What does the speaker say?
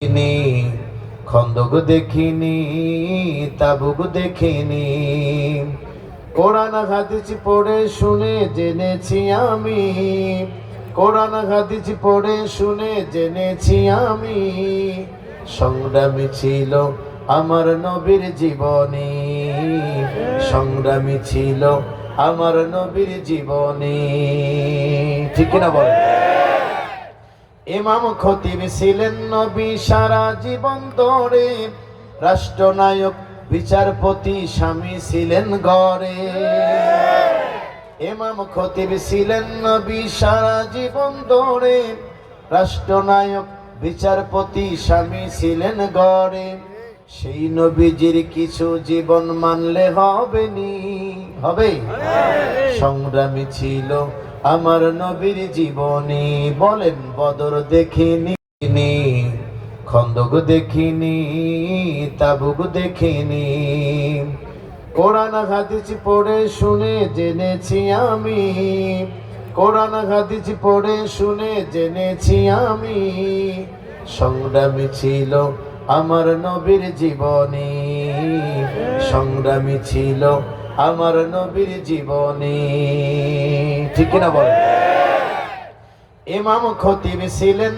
দেখিনি, খন্দক দেখিনি, তাবুক দেখিনি, কোরআন হাদিস পড়ে শুনে জেনেছি আমি, কোরআন হাদিস পড়ে শুনে জেনেছি আমি, সংগ্রামী ছিল আমার নবীর জীবনী, সংগ্রামী ছিল আমার নবীর জীবনী। ঠিক না বলেন? ইমাম খতিব ছিলেন নবী সারা জীবন ধরে, রাষ্ট্রনায়ক বিচারপতি স্বামী ছিলেন গড়ে। ইমাম খতিব ছিলেন নবী সারা জীবন ধরে, রাষ্ট্রনায়ক বিচারপতি স্বামী ছিলেন গড়ে। সেই নবীজির কিছু জীবন মানলে হবে নি, হবে? সংগ্রামী ছিল আমার নবীর জীবনী। বলেন, বদর দেখিনি, খন্দক দেখিনি, তাবুক দেখিনি, কোরআন হাদিস পড়ে শুনে জেনেছি আমি, কোরআন হাদিস পড়ে শুনে জেনেছি আমি, সংগ্রামী ছিল আমার নবীর জীবনী, সংগ্রামী ছিল আমার নবীর জীবনী। ঠিক না বলেন? ইমাম খতিব ছিলেন